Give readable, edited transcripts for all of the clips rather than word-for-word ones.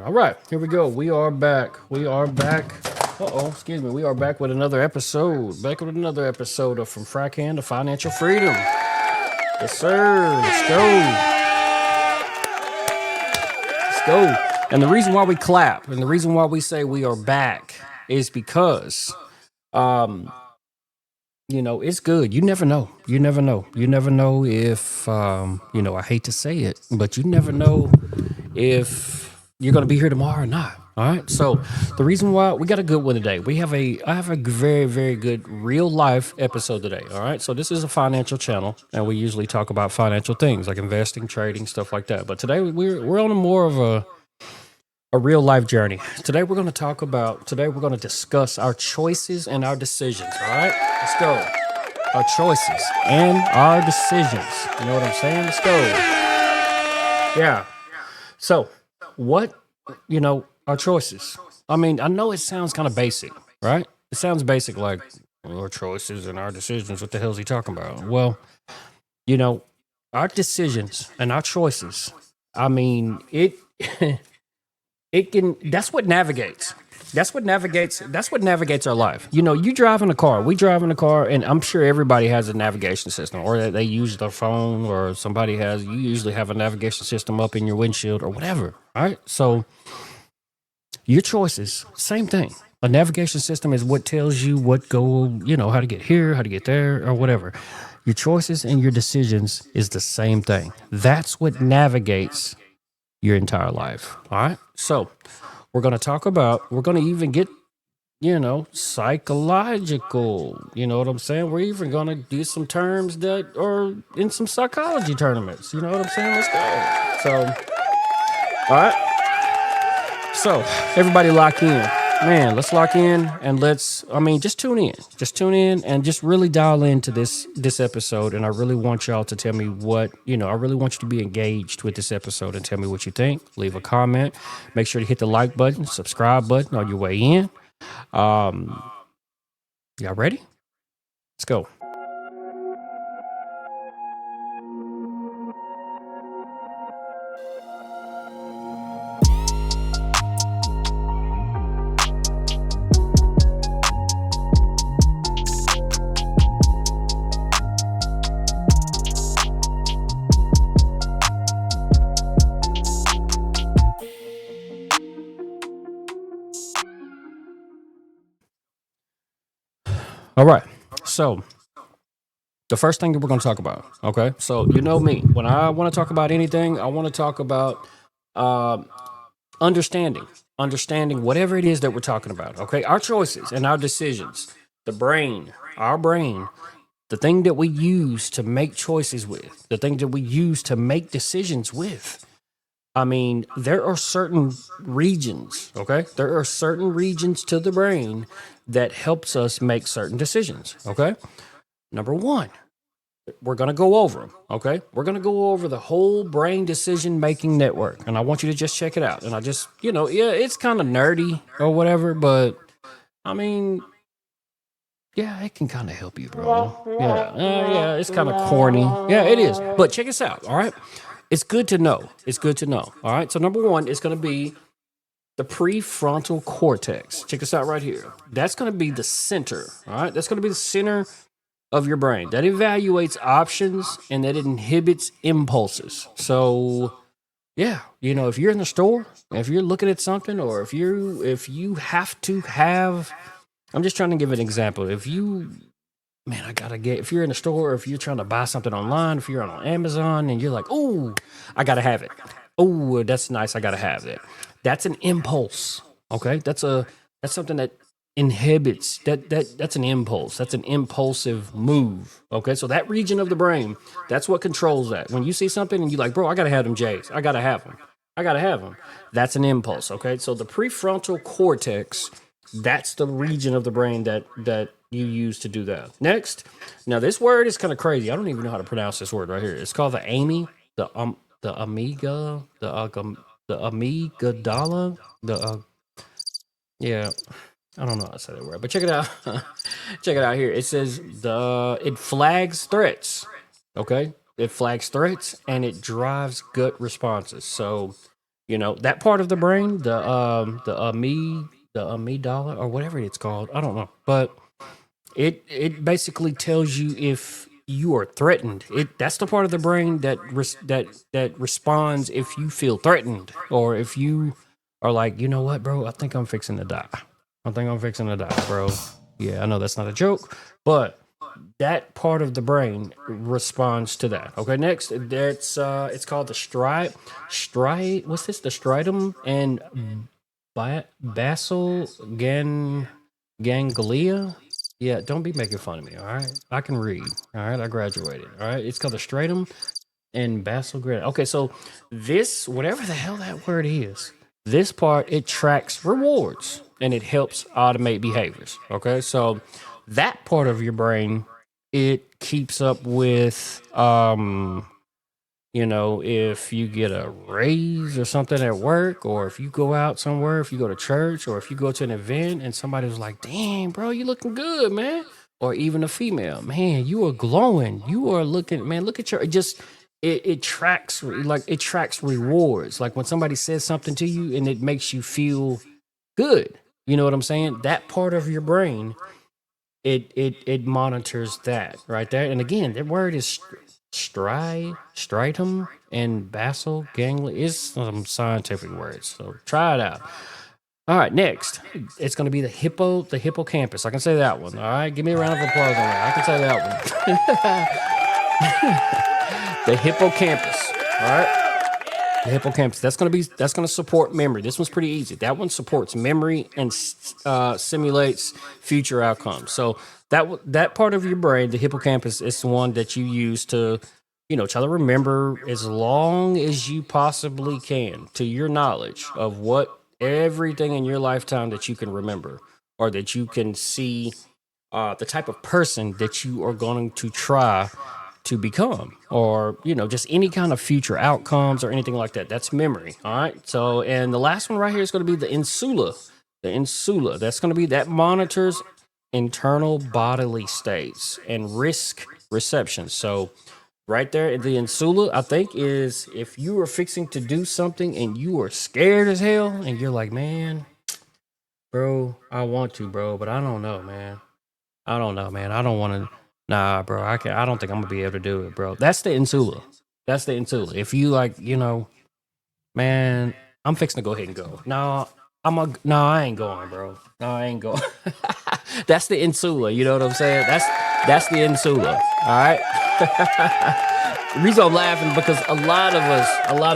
All right, here we go. We are back. We are back. Excuse me. We are back with another episode. Back with another episode of From Frack Hand to Financial Freedom. Yes, sir. Let's go. Let's go. And the reason why we clap and the reason why we say we are back is because, it's good. You never know. You never know. You never know if, I hate to say it, but you never know if you're going to be here tomorrow or not. All right. So the reason why we got a good one today, I have a very, very good real life episode today. All right. So this is a financial channel and we usually talk about financial things like investing, trading, stuff like that. But today we're on a more of a real life journey. Today we're going to discuss our choices and our decisions. All right. Let's go. Our choices and our decisions. You know what I'm saying? Let's go. Yeah. So, our choices. I mean, I know it sounds kind of basic, right? It sounds basic like our choices and our decisions. What the hell is he talking about? Well, our decisions and our choices. I mean, that's what navigates. That's what navigates our life. You drive in a car. We drive in a car, and I'm sure everybody has a navigation system, or they use their phone, or you usually have a navigation system up in your windshield or whatever, right? So your choices, same thing. A navigation system is what tells you how to get here, how to get there, or whatever. Your choices and your decisions is the same thing. That's what navigates your entire life. All right. So we're going to even get, psychological. You know what I'm saying? We're even going to do some terms that are in some psychology tournaments. You know what I'm saying? Let's go. So, all right. So everybody lock in. Man, let's lock in and just tune in. Just tune in and just really dial into this episode. And I really want y'all to tell me I really want you to be engaged with this episode and tell me what you think. Leave a comment. Make sure to hit the like button, subscribe button on your way in. Y'all ready? Let's go. All right. So the first thing that we're going to talk about, okay? So you know me. When I want to talk about anything, I want to talk about understanding whatever it is that we're talking about, okay? Our choices and our decisions, our brain, the thing that we use to make choices with, the thing that we use to make decisions with. I mean, there are certain regions, okay? There are certain regions to the brain that helps us make certain decisions, okay? Number one, we're going to go over them, okay? We're going to go over the whole brain decision-making network, and I want you to just check it out. And I just, it's kind of nerdy or whatever, but, I mean, yeah, it can kind of help you, bro. Yeah, it's kind of corny. Yeah, it is. But check this out, all right? It's good to know. All right. So number one is going to be the prefrontal cortex. Check this out right here. That's going to be the center. All right. That's going to be the center of your brain that evaluates options and that inhibits impulses. So yeah, if you're in the store, if you're looking at something, or if you have to have, I'm just trying to give an example. If you're in the store, or if you're trying to buy something online, if you're on Amazon and you're like, oh, I got to have it. Oh, that's nice. I got to have it. That's an impulse. Okay. That's something that inhibits that's an impulse. That's an impulsive move. Okay. So that region of the brain, that's what controls that. When you see something and you're like, bro, I got to have them J's. I got to have them. That's an impulse. Okay. So the prefrontal cortex, that's the region of the brain that you use to do that. Next, now this word is kind of crazy. I don't even know how to pronounce this word right here. It's called the AMI, the amygdala, yeah. I don't know how to say that word, but check it out. Check it out here. It says it flags threats. Okay, it flags threats and it drives gut responses. So You know, that part of the brain, the amygdala or whatever it's called. I don't know, but it basically tells you if you are threatened. That's the part of the brain that responds if you feel threatened, or if you are like, you know what, bro, I think I'm fixing to die. I think I'm fixing to die, bro. Yeah, I know that's not a joke, but that part of the brain responds to that. Okay, next, that's it's called the stride. What's this? The striatum and basal ganglia. Yeah, don't be making fun of me. All right, I can read. All right, I graduated. All right, it's called the striatum and basal ganglia. Okay, so this, whatever the hell that word is, this part, it tracks rewards and it helps automate behaviors. Okay, so that part of your brain, it keeps up with you know, if you get a raise or something at work, or if you go out somewhere, if you go to church, or if you go to an event and somebody was like, "Damn, bro, you looking good, man," or even a female, "Man, you are glowing, you are looking, man, look at your," it tracks, like it tracks rewards, like when somebody says something to you and it makes you feel good. You know what I'm saying? That part of your brain, it monitors that right there. And again, that word is striatum and basal ganglia is some scientific words. So try it out. All right, next, it's going to be the hippocampus. I can say that one. All right, give me a round of applause on that. I can say that one. The hippocampus. All right. The hippocampus. That's gonna support memory. This one's pretty easy. That one supports memory and simulates future outcomes. So that part of your brain, the hippocampus, is the one that you use to, you know, try to remember as long as you possibly can, to your knowledge of what everything in your lifetime that you can remember, or that you can see, the type of person that you are going to try to become, or, you know, just any kind of future outcomes or anything like that. That's memory. All right. So, and the last one right here is going to be the insula. The insula. That's going to be that monitors internal bodily states and risk reception. So, right there, the insula, I think, is if you are fixing to do something and you are scared as hell and you're like, man, bro, I want to, bro, but I don't know, man. I don't know, man. I don't want to. Nah, bro. I can. I don't think I'm gonna be able to do it, bro. That's the insula. That's the insula. If you like, you know, man, I'm fixing to go ahead and go. No, No, I ain't going, bro. No, I ain't going. That's the insula. You know what I'm saying? That's the insula. All right. The reason I'm laughing because a lot of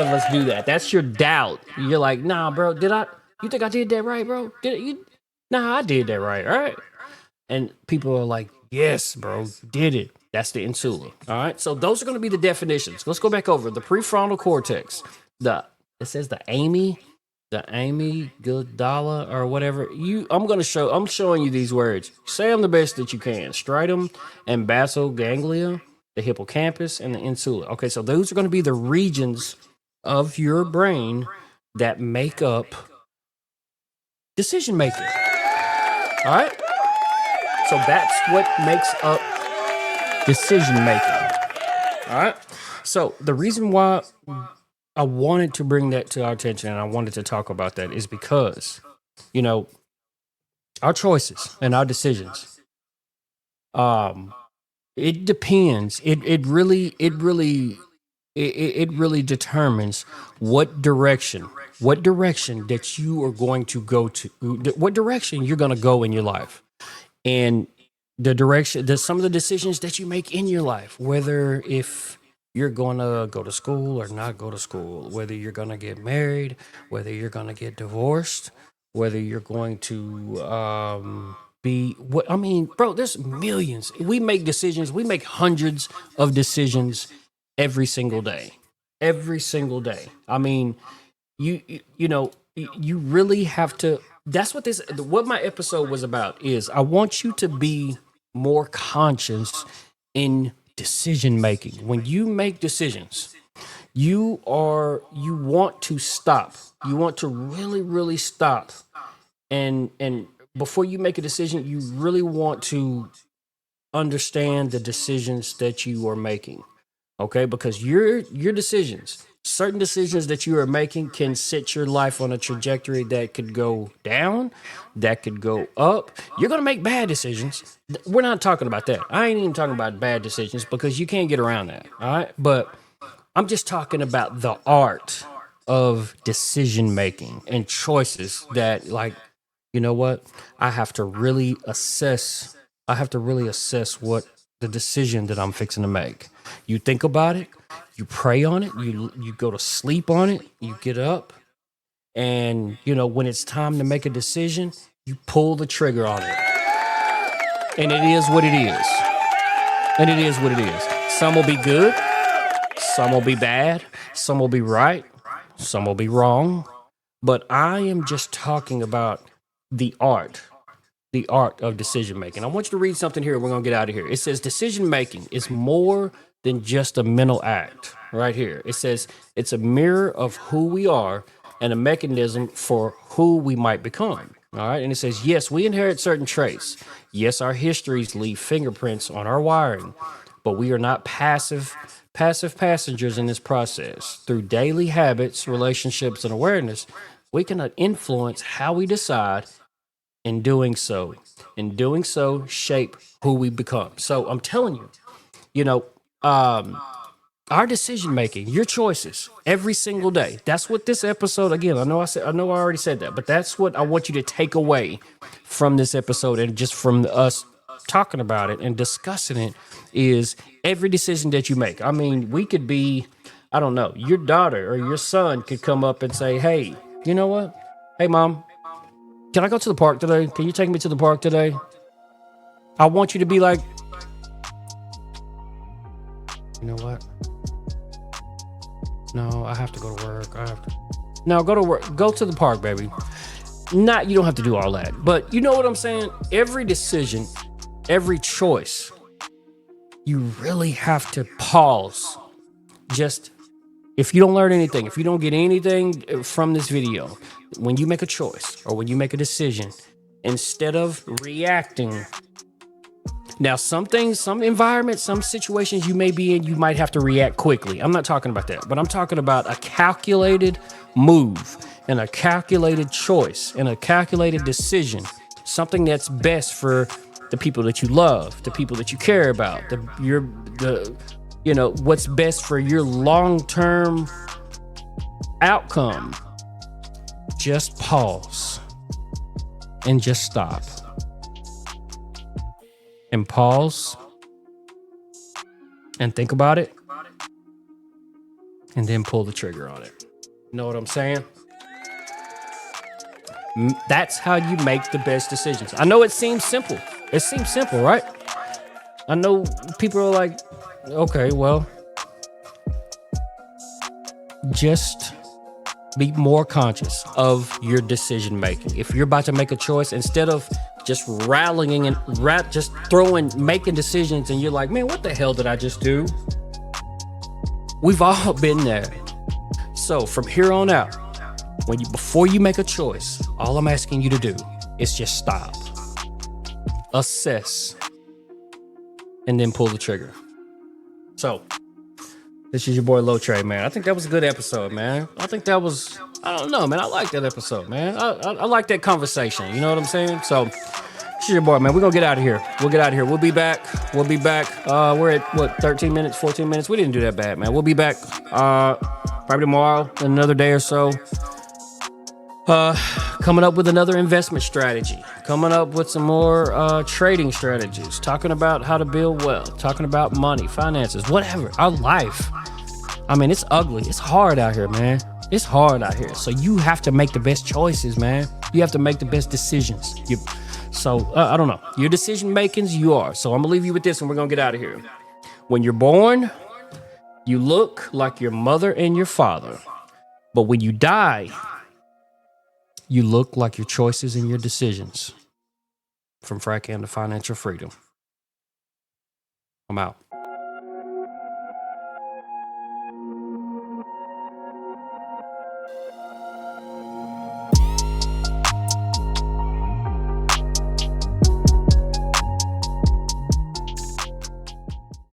us do that. That's your doubt. You're like, nah, bro. Did I? You think I did that right, bro? Did you? Nah, I did that right. All right. And people are like, yes, bro, you did it. That's the insula. All right. So those are going to be the definitions. Let's go back over the prefrontal cortex. The it says the amygdala or whatever. I'm showing you these words. Say them the best that you can. Striatum and basal ganglia, the hippocampus, and the insula. Okay, so those are going to be the regions of your brain that make up decision making. All right. So that's what makes up decision making. All right. So the reason why I wanted to bring that to our attention and I wanted to talk about that is because, you know, our choices and our decisions, um, it depends. It really determines what direction that you are going to go to, what direction you're going to go in your life. And the direction, some of the decisions that you make in your life, whether if you're going to go to school or not go to school, whether you're going to get married, whether you're going to get divorced, whether you're going to be what I mean, bro, there's millions. We make decisions, we make hundreds of decisions every single day. Every single day. I mean, you know, you really have to, that's what my episode was about is I want you to be more conscious in decision making. When you make decisions, you want to stop, you want to really stop, and before you make a decision you really want to understand the decisions that you are making. Okay, because your decisions, certain decisions that you are making can set your life on a trajectory that could go down, that could go up. You're gonna make bad decisions. We're not talking about that. I ain't even talking about bad decisions because you can't get around that. All right. But I'm just talking about the art of decision making and choices that, like, you know what? I have to really assess. I have to really assess what the decision that I'm fixing to make. You think about it, you pray on it, you go to sleep on it, you get up, and when it's time to make a decision, you pull the trigger on it. And it is what it is. And it is what it is. Some will be good, some will be bad, some will be right, some will be wrong. But I am just talking about the art of decision making. I want you to read something here. We're going to get out of here. It says decision making is more than just a mental act. Right here. It says it's a mirror of who we are and a mechanism for who we might become. All right. And it says, yes, we inherit certain traits. Yes, our histories leave fingerprints on our wiring, but we are not passive passengers in this process. Through daily habits, relationships, and awareness, we can influence how we decide. In doing so, shape who we become. So I'm telling you, our decision making, your choices every single day. That's what this episode, again, I know I already said that, but that's what I want you to take away from this episode and just from us talking about it and discussing it is every decision that you make. I mean, we could be, I don't know, your daughter or your son could come up and say, hey, you know what? Hey, mom, can I go to the park today? Can you take me to the park today? I want you to be like, you know what? No, I have to go to work. No, go to work. Go to the park, baby. You don't have to do all that. But you know what I'm saying? Every decision, every choice, you really have to pause. Just, if you don't learn anything, if you don't get anything from this video, when you make a choice or when you make a decision, instead of reacting, now some things, some environments, some situations you may be in, you might have to react quickly. I'm not talking about that, but I'm talking about a calculated move and a calculated choice and a calculated decision, something that's best for the people that you love, the people that you care about, what's best for your long-term outcome. Just pause and just stop and pause and think about it and then pull the trigger on it. You know what I'm saying? That's how you make the best decisions. I know it seems simple. It seems simple, right? I know people are like, okay, well, just be more conscious of your decision making. If you're about to make a choice, instead of just rallying and just making decisions, and you're like, man, what the hell did I just do? We've all been there. So from here on out, before you make a choice, all I'm asking you to do is just stop, assess, and then pull the trigger. So this is your boy Lotre, man. I think that was a good episode, man. I don't know, man. I like that episode, man. I like that conversation. You know what I'm saying? So this is your boy, man. We're going to get out of here. We'll be back. We're at, 13 minutes, 14 minutes? We didn't do that bad, man. We'll be back probably tomorrow, in another day or so. Coming up with another investment strategy, coming up with some more trading strategies, talking about how to build wealth, talking about money, finances, whatever, our life. I mean, it's ugly. It's hard out here, man. It's hard out here. So you have to make the best choices, man. You have to make the best decisions. I don't know. Your decision makings, you are. So I'm going to leave you with this and we're going to get out of here. When you're born, you look like your mother and your father. But when you die, you look like your choices and your decisions. From Frack to Financial Freedom. I'm out.